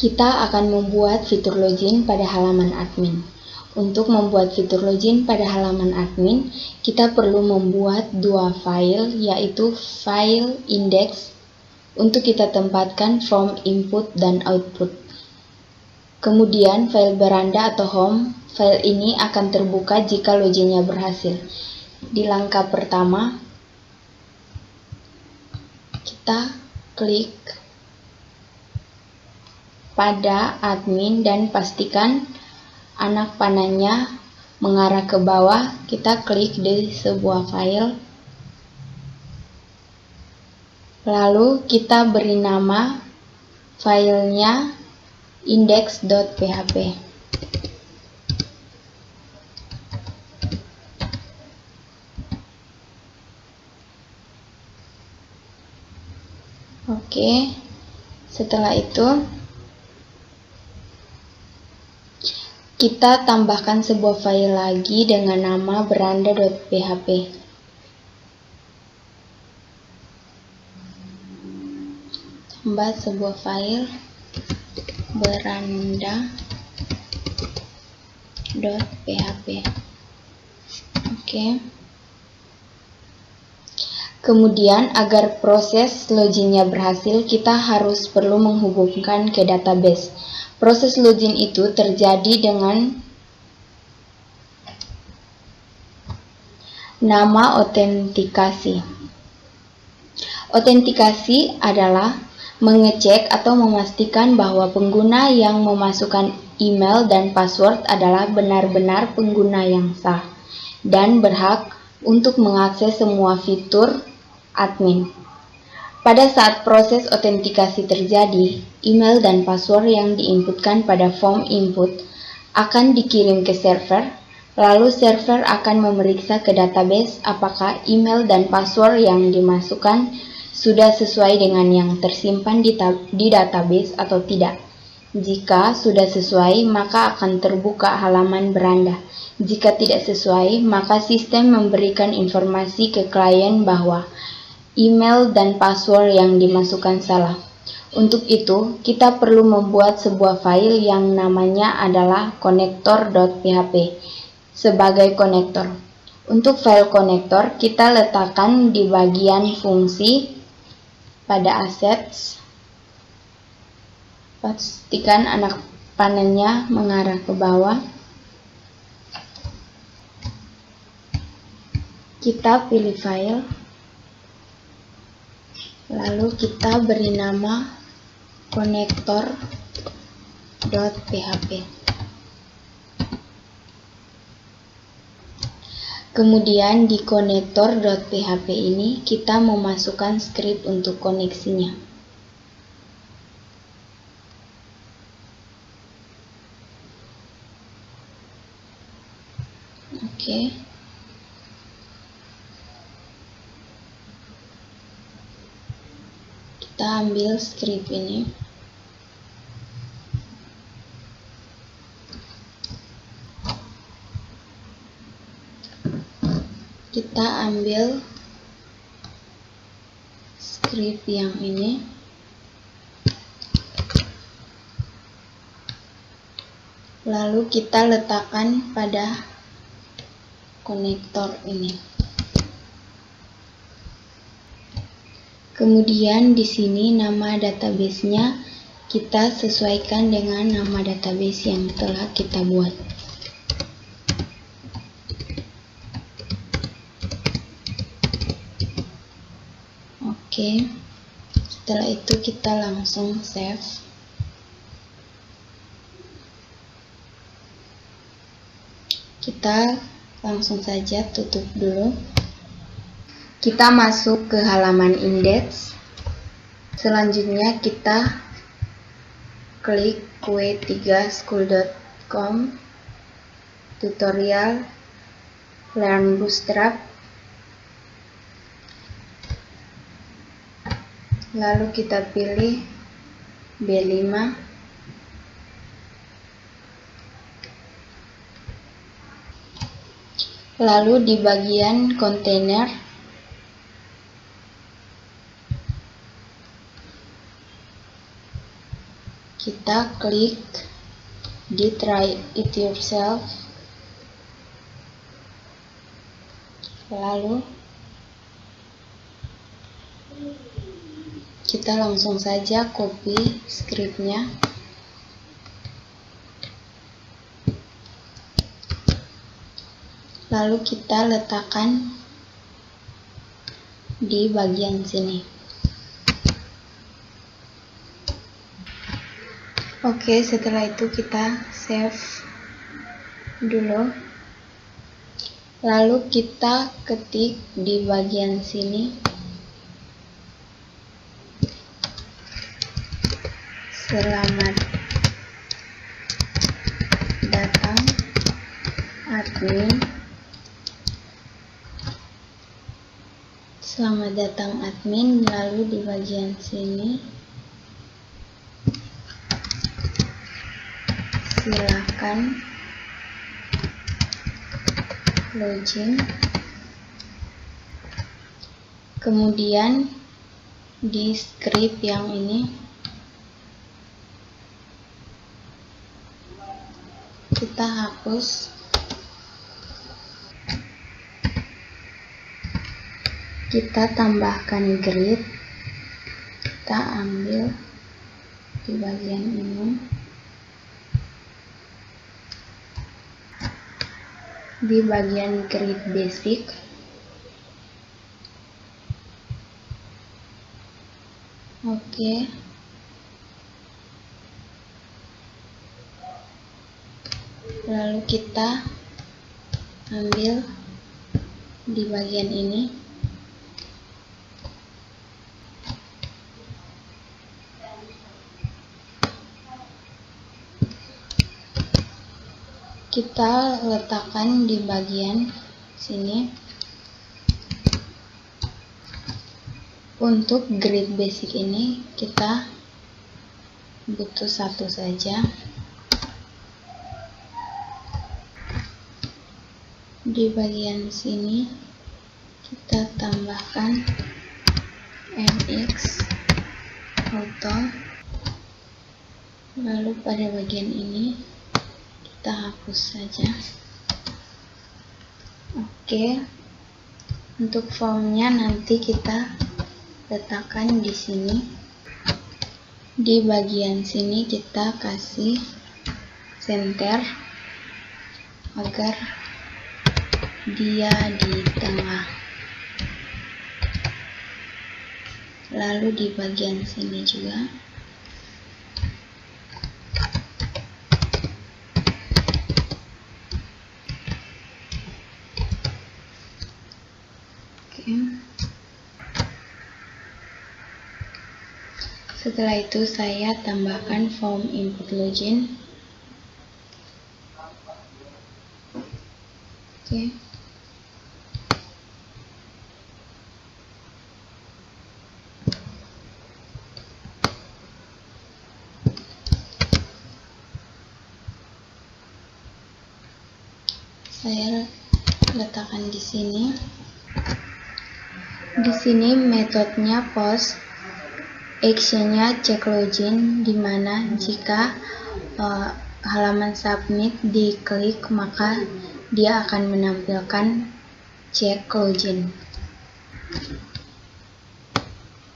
Kita akan membuat fitur login pada halaman admin. Untuk membuat fitur login pada halaman admin, kita perlu membuat dua file, yaitu file index untuk kita tempatkan form input dan output. Kemudian file beranda atau home, file ini akan terbuka jika loginnya berhasil. Di langkah pertama, kita klik pada admin dan pastikan anak panahnya mengarah ke bawah. Kita klik di sebuah file, lalu kita beri nama filenya index.php. Oke, setelah itu kita tambahkan sebuah file lagi dengan nama beranda.php. Tambah sebuah file beranda.php. Oke. Kemudian agar proses loginnya berhasil, kita harus perlu menghubungkan ke database. Proses login itu terjadi dengan nama autentikasi. Autentikasi adalah mengecek atau memastikan bahwa pengguna yang memasukkan email dan password adalah benar-benar pengguna yang sah dan berhak untuk mengakses semua fitur admin. Pada saat proses autentikasi terjadi, email dan password yang diinputkan pada form input akan dikirim ke server, lalu server akan memeriksa ke database apakah email dan password yang dimasukkan sudah sesuai dengan yang tersimpan di database atau tidak. Jika sudah sesuai, maka akan terbuka halaman beranda. Jika tidak sesuai, maka sistem memberikan informasi ke klien bahwa email dan password yang dimasukkan salah. Untuk itu, kita perlu membuat sebuah file yang namanya adalah connector.php sebagai konektor. Untuk file konektor, kita letakkan di bagian fungsi pada assets. Pastikan anak panahnya mengarah ke bawah. Kita pilih file, lalu kita beri nama connector.php. Kemudian di connector.php ini kita memasukkan script untuk koneksinya. Oke. Kita ambil script ini. Kita ambil script yang ini. Lalu kita letakkan pada konektor ini. Kemudian di sini nama database-nya kita sesuaikan dengan nama database yang telah kita buat. Oke. Setelah itu kita langsung save. Kita langsung saja tutup dulu. Kita masuk ke halaman index. Selanjutnya kita klik w3school.com tutorial learn bootstrap. Lalu kita pilih B5. Lalu di bagian kontainer kita kita klik di try it yourself, lalu kita langsung saja copy scriptnya, lalu kita letakkan di bagian sini. Oke, setelah itu kita save dulu, lalu kita ketik di bagian sini selamat datang admin, selamat datang admin, lalu di bagian sini silakan login. Kemudian di script yang ini kita hapus, kita tambahkan grid, kita ambil di bagian ini, di bagian grid basic, oke. Lalu kita ambil di bagian ini, kita letakkan di bagian sini. Untuk grid basic ini kita butuh satu saja. Di bagian sini kita tambahkan MX auto, lalu pada bagian ini kita hapus saja. Oke, untuk formnya nanti kita letakkan di sini. Di bagian sini kita kasih center agar dia di tengah, lalu di bagian sini juga oke. Setelah itu saya tambahkan form input login. Oke. Saya letakkan di sini. Di sini metodenya post, actionnya check login, dimana jika halaman submit diklik maka dia akan menampilkan check login.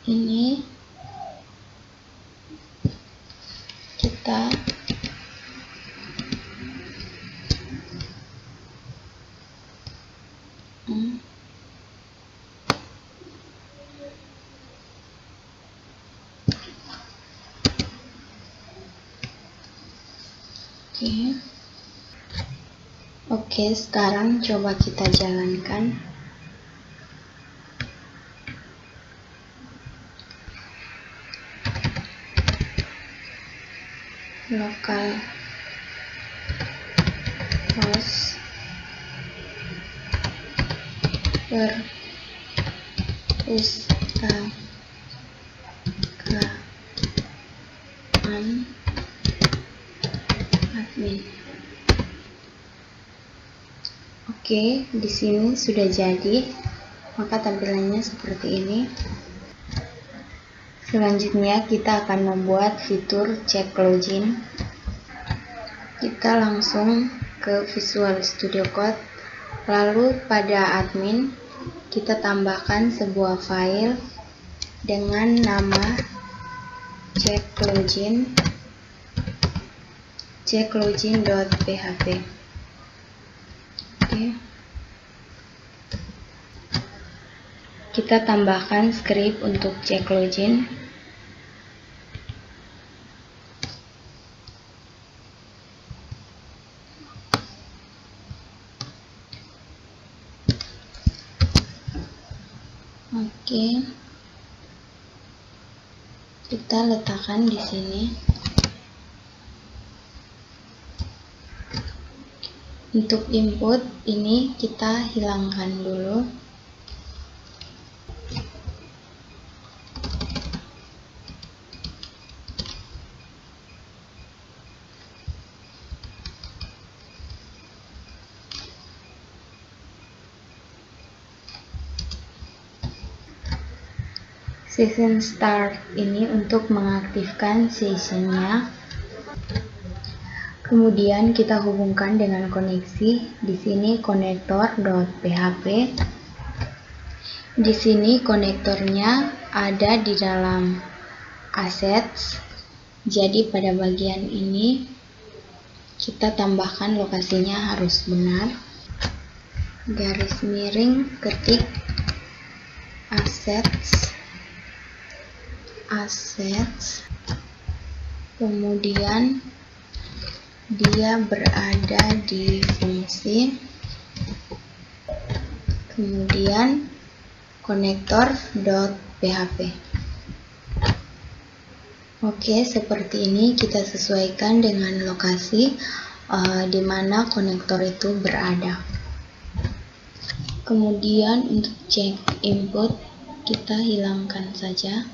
Ini kita Oke, sekarang coba kita jalankan. Local host perpustakaan admin. Oke, di sini sudah jadi, maka tampilannya seperti ini. Selanjutnya kita akan membuat fitur cek login. Kita langsung ke Visual Studio Code, lalu pada admin kita tambahkan sebuah file dengan nama checklogin.php. Oke. Kita tambahkan script untuk cek login. Oke. Kita letakkan di sini. Untuk input ini kita hilangkan dulu. Session start ini untuk mengaktifkan sessionnya. Kemudian kita hubungkan dengan koneksi. Di sini connector.php. Di sini konektornya ada di dalam assets. Jadi pada bagian ini kita tambahkan lokasinya harus benar. Garis miring ketik assets, kemudian dia berada di fungsi, kemudian connector.php. Oke, seperti ini kita sesuaikan dengan lokasi di mana konektor itu berada. Kemudian untuk cek input kita hilangkan saja.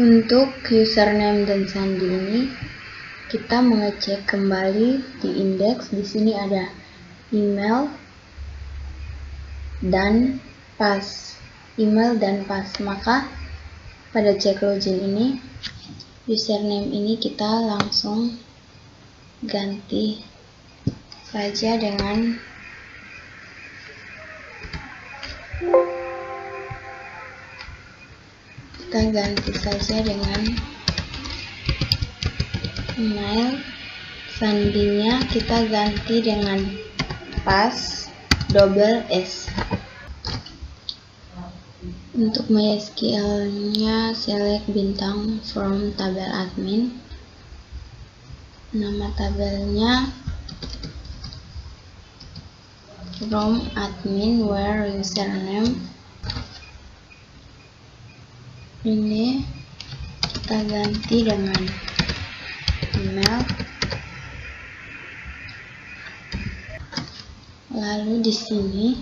Untuk username dan sandi ini kita mengecek kembali di indeks. Di sini ada email dan pas. Maka pada cek login ini username ini kita langsung ganti saja dengan email. Sandinya kita ganti dengan pas double S. Untuk MySQL-nya select bintang from tabel admin. Nama tabelnya from admin where username. Ini kita ganti dengan email. Lalu di sini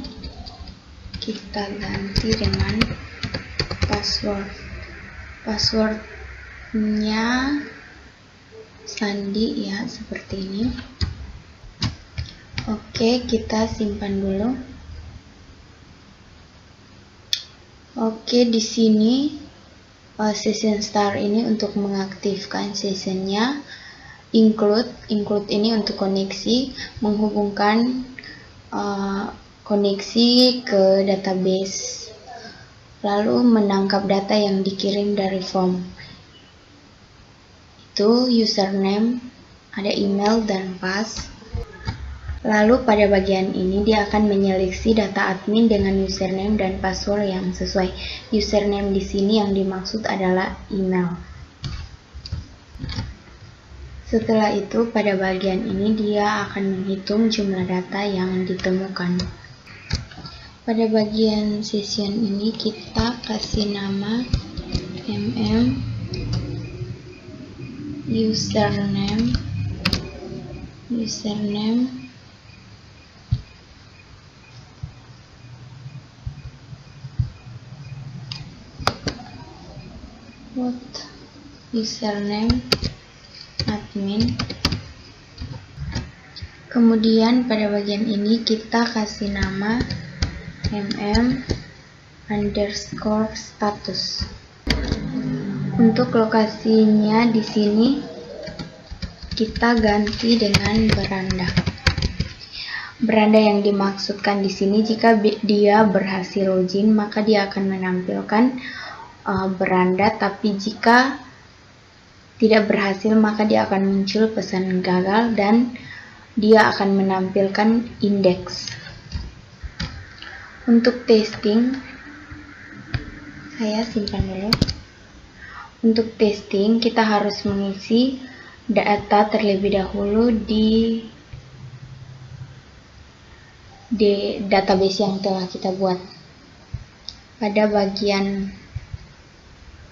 kita ganti dengan password. Passwordnya sandi ya, seperti ini. Oke, kita simpan dulu. Oke, di sini session start ini untuk mengaktifkan sessionnya. Include ini untuk koneksi, menghubungkan koneksi ke database, lalu menangkap data yang dikirim dari form. Itu username, ada email dan pas. Lalu pada bagian ini dia akan menyeleksi data admin dengan username dan password yang sesuai. Username di sini yang dimaksud adalah email. Setelah itu pada bagian ini dia akan menghitung jumlah data yang ditemukan. Pada bagian session ini kita kasih nama username username admin. Kemudian pada bagian ini kita kasih nama mm_status. Untuk lokasinya di sini kita ganti dengan beranda. Beranda yang dimaksudkan di sini, jika dia berhasil login maka dia akan menampilkan beranda, tapi jika tidak berhasil maka dia akan muncul pesan gagal dan dia akan menampilkan indeks. Untuk testing, saya simpan dulu. Untuk testing kita harus mengisi data terlebih dahulu di database yang telah kita buat. Pada bagian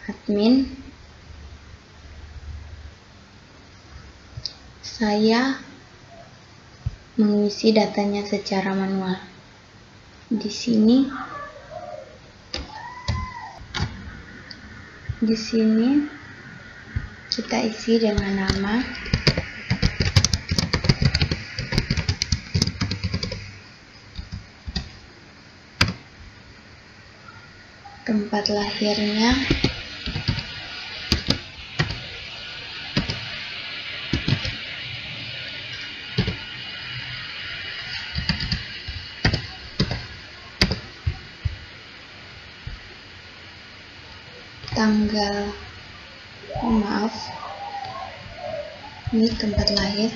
admin, saya mengisi datanya secara manual. Di sini kita isi dengan nama, tempat lahirnya, tanggal, ini tempat lahir,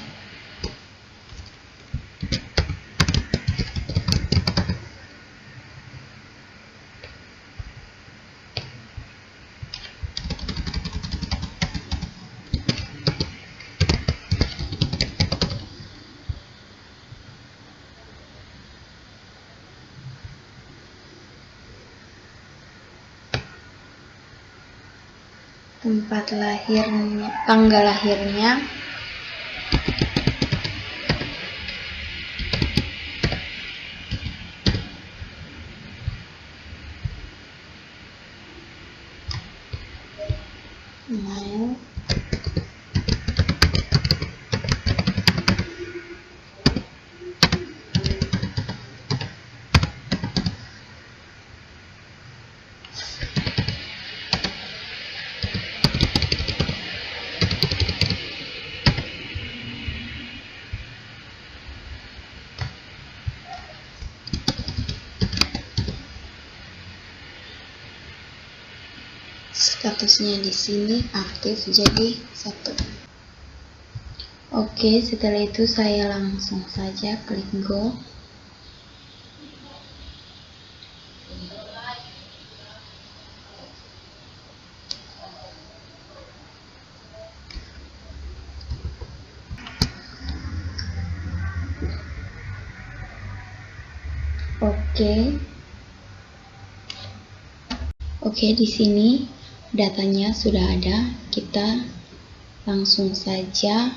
tempat lahirnya, tanggal lahirnya, email, statusnya di sini aktif jadi 1. Oke, setelah itu saya langsung saja klik go. Oke, di sini datanya sudah ada. Kita langsung saja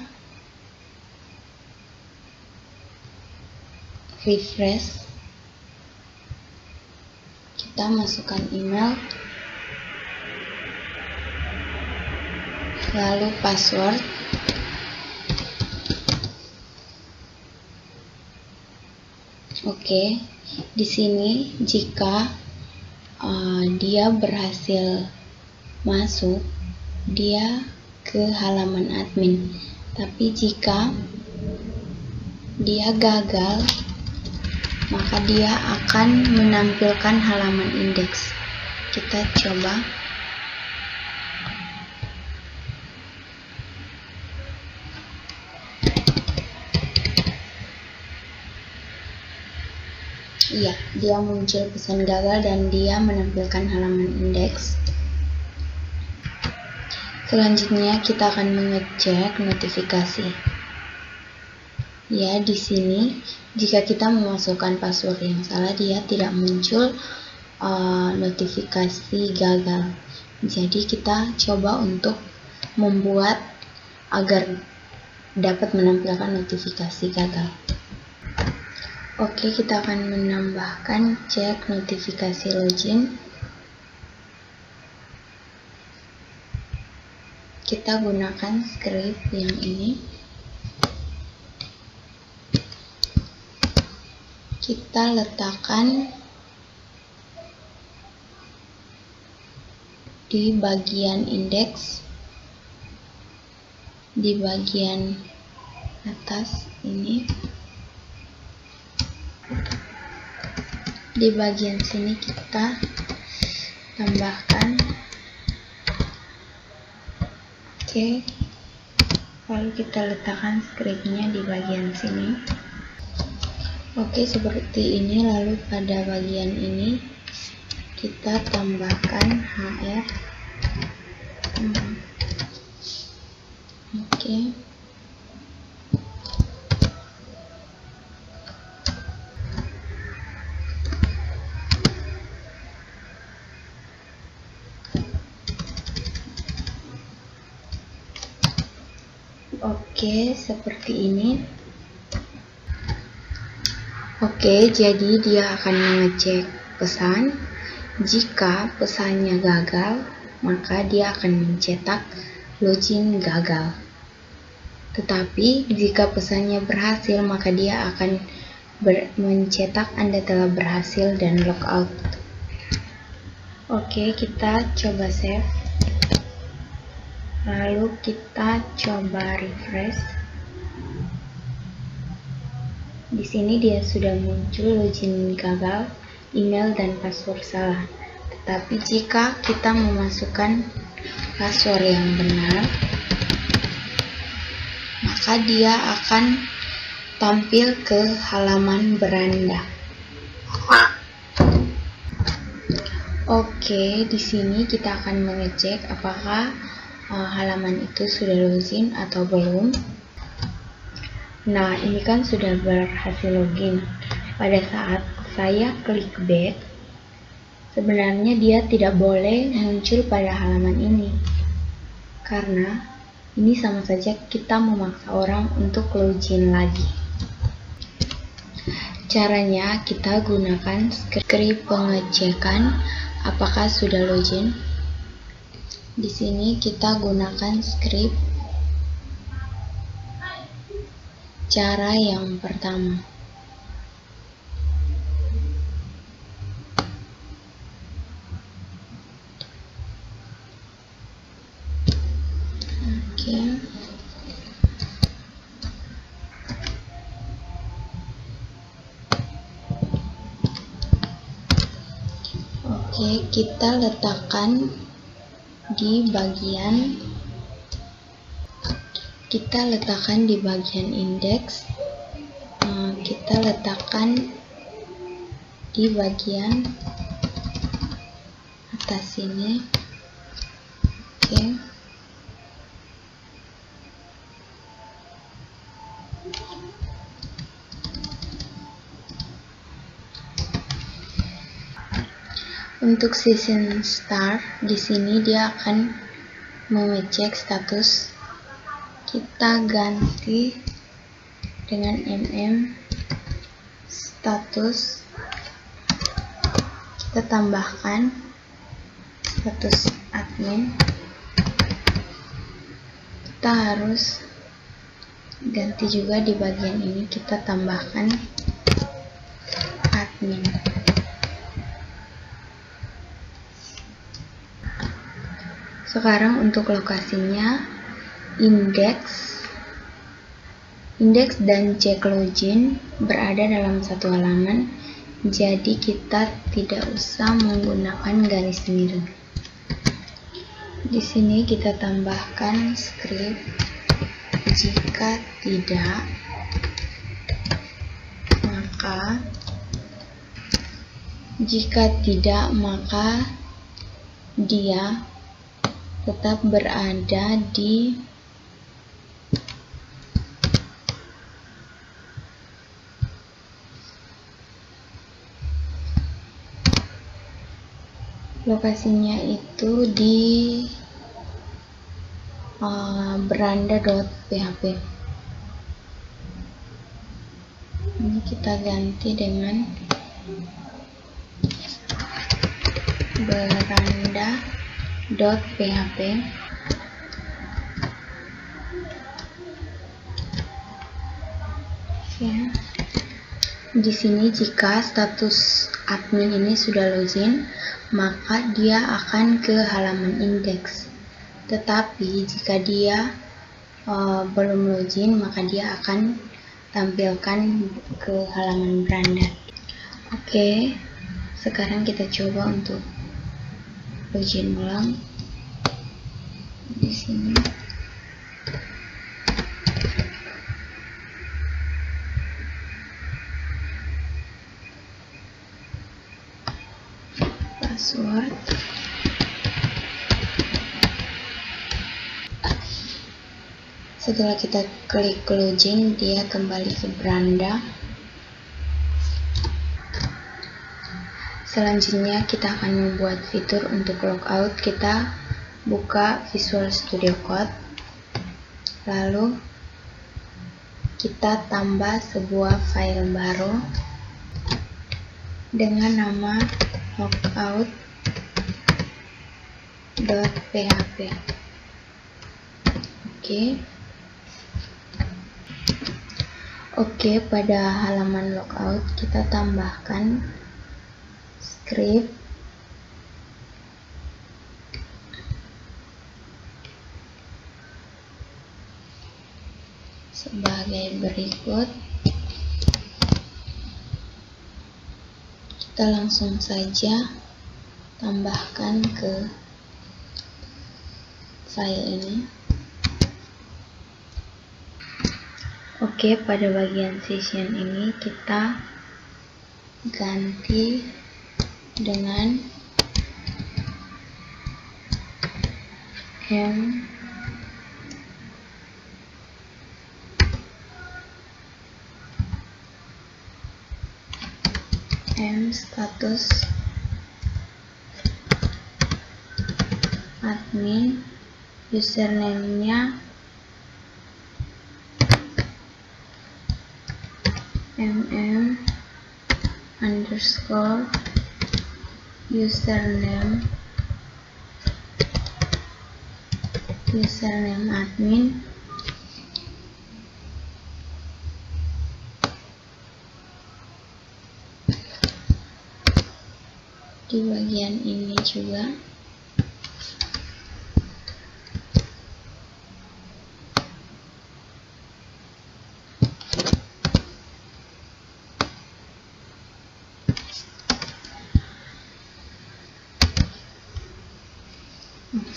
refresh. Kita masukkan email, lalu password. Oke, di sini jika dia berhasil masuk, dia ke halaman admin. Tapi jika dia gagal, maka dia akan menampilkan halaman indeks. Kita coba. Iya, dia muncul pesan gagal dan dia menampilkan halaman indeks. Selanjutnya kita akan mengecek notifikasi. Ya, di sini jika kita memasukkan password yang salah, dia tidak muncul notifikasi gagal. Jadi kita coba untuk membuat agar dapat menampilkan notifikasi gagal. Oke, kita akan menambahkan cek notifikasi login. Kita gunakan script yang ini. kita letakkan di bagian indeks, di bagian atas ini. Di bagian sini kita tambahkan. Oke, lalu kita letakkan scriptnya di bagian sini. Oke, seperti ini. Lalu pada bagian ini kita tambahkan HR. Oke. Oke, seperti ini. Oke, jadi dia akan mengecek pesan. Jika pesannya gagal, maka dia akan mencetak login gagal. Tetapi jika pesannya berhasil, maka dia akan mencetak Anda telah berhasil dan logout. Oke, kita coba save. Lalu kita coba refresh. Di sini dia sudah muncul login gagal, email dan password salah. Tetapi jika kita memasukkan password yang benar, maka dia akan tampil ke halaman beranda. Oke, di sini kita akan mengecek apakah halaman itu sudah login atau belum. Nah, ini kan sudah berhasil login. Pada saat saya klik back, sebenarnya dia tidak boleh muncul pada halaman ini, karena ini sama saja kita memaksa orang untuk login lagi. Caranya kita gunakan script pengecekan apakah sudah login. Di sini kita gunakan script cara yang pertama. Oke, kita letakkan di bagian indeks. Kita letakkan di bagian atas sini. Oke. Untuk session start, di sini dia akan mengecek status. Kita ganti dengan status. Kita tambahkan status admin. Kita harus ganti juga di bagian ini, kita tambahkan admin. Sekarang untuk lokasinya, indeks dan cek login berada dalam satu halaman, jadi kita tidak usah menggunakan garis miring. Di sini kita tambahkan script. Jika tidak, maka dia tetap berada di lokasinya itu di beranda.php. Ini kita ganti dengan beranda.php. Di sini jika status admin ini sudah login, maka dia akan ke halaman indeks. Tetapi jika dia belum login, maka dia akan tampilkan ke halaman beranda. Oke, sekarang kita coba untuk login ulang di sini. Password. Setelah kita klik login, dia kembali ke beranda. Selanjutnya kita akan membuat fitur untuk logout. Kita buka Visual Studio Code, lalu kita tambah sebuah file baru dengan nama logout.php. Oke, pada halaman logout kita tambahkan script sebagai berikut. Kita langsung saja tambahkan ke file ini. Oke, pada bagian session ini kita ganti dengan status admin, username-nya username admin. Di bagian ini juga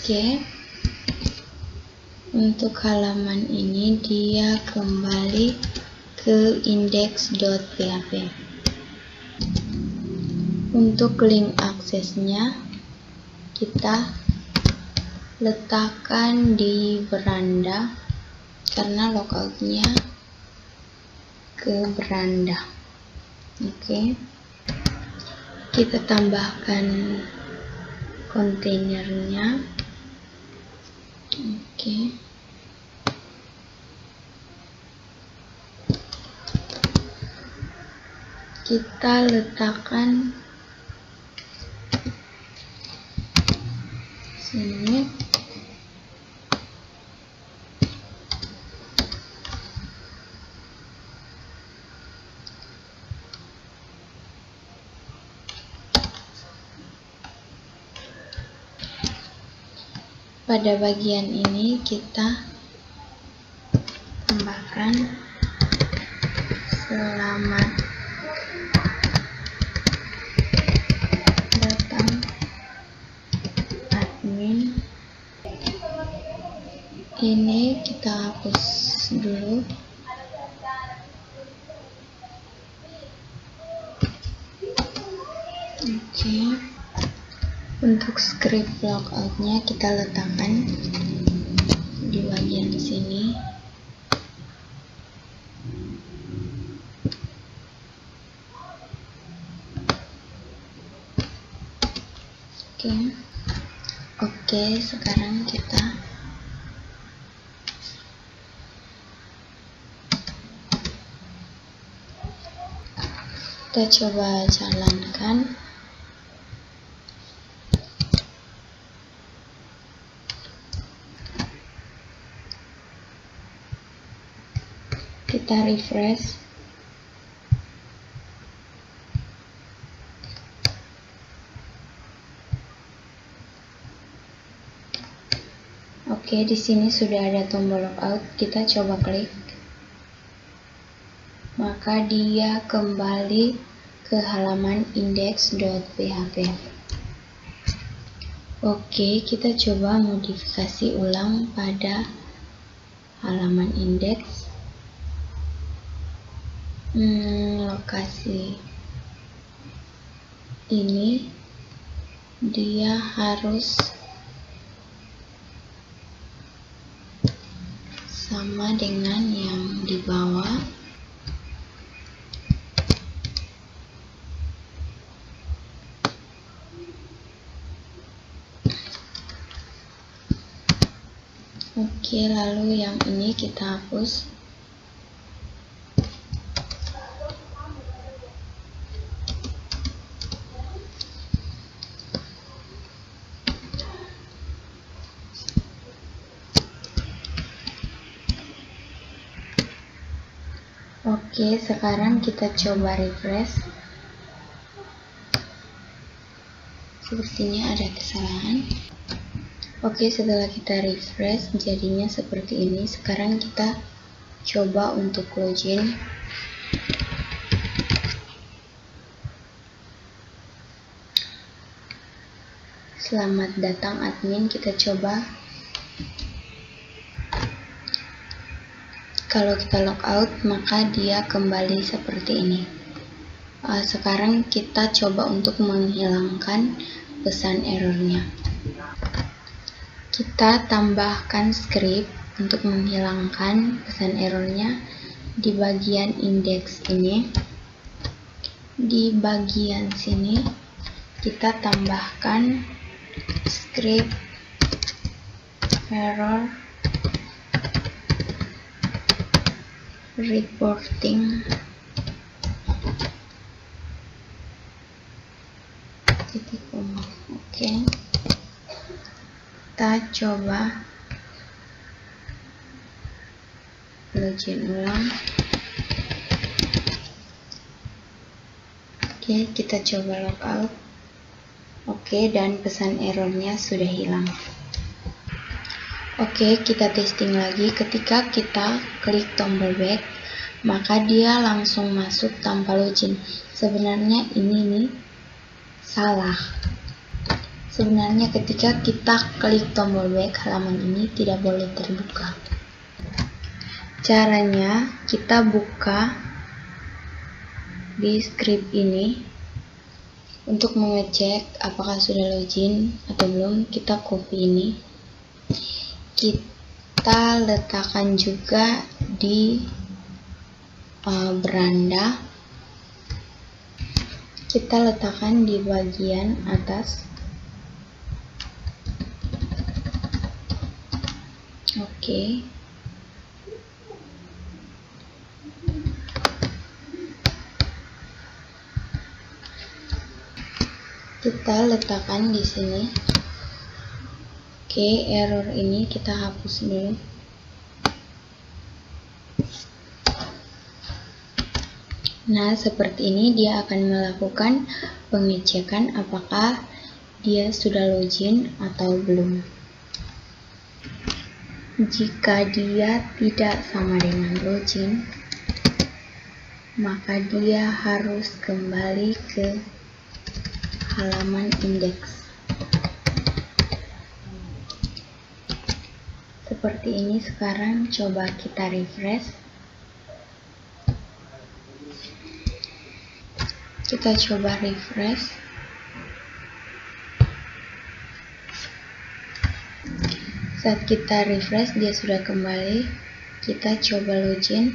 Oke, untuk halaman ini dia kembali ke index.php. Untuk link aksesnya kita letakkan di beranda karena logoutnya ke beranda. Oke, kita tambahkan kontainernya. Oke. Kita letakkan sini. Pada bagian ini kita tambahkan selamat datang admin. Ini kita hapus dulu. Oke. Untuk script logoutnya kita letakkan di bagian sini. Oke, sekarang kita coba jalankan. Kita refresh. Oke, di sini sudah ada tombol logout. Kita coba klik. Maka dia kembali ke halaman index.php. Oke, kita coba modifikasi ulang pada halaman index. Lokasi ini dia harus sama dengan yang di bawah. Oke, lalu yang ini kita hapus. Oke, sekarang kita coba refresh. Sepertinya ada kesalahan. Oke, setelah kita refresh jadinya seperti ini. Sekarang kita coba untuk login. Selamat datang admin, kita coba. Kalau kita logout, maka dia kembali seperti ini. Sekarang kita coba untuk menghilangkan pesan errornya. Kita tambahkan script untuk menghilangkan pesan errornya di bagian indeks ini. Di bagian sini kita tambahkan script error reporting titik koma. Oke, kita coba login ulang. Oke, kita coba logout. Oke, dan pesan errornya sudah hilang. Oke, kita testing lagi. Ketika kita klik tombol back, maka dia langsung masuk tanpa login. Sebenarnya ini nih salah. Sebenarnya ketika kita klik tombol back, halaman ini tidak boleh terbuka. Caranya, kita buka di script ini. Untuk mengecek apakah sudah login atau belum, kita copy ini. Kita letakkan juga di beranda. Kita letakkan di bagian atas. Oke. Kita letakkan di sini. Oke, error ini kita hapus dulu. Nah, seperti ini dia akan melakukan pengecekan apakah dia sudah login atau belum. Jika dia tidak sama dengan login, maka dia harus kembali ke halaman indeks. Seperti ini. Sekarang coba kita refresh. Kita coba refresh. Saat kita refresh dia sudah kembali. Kita coba login.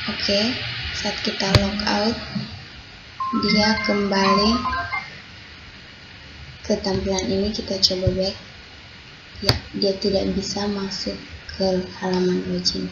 Oke, saat kita logout dia kembali ke tampilan ini. Kita coba back. Ya, dia tidak bisa masuk ke halaman login.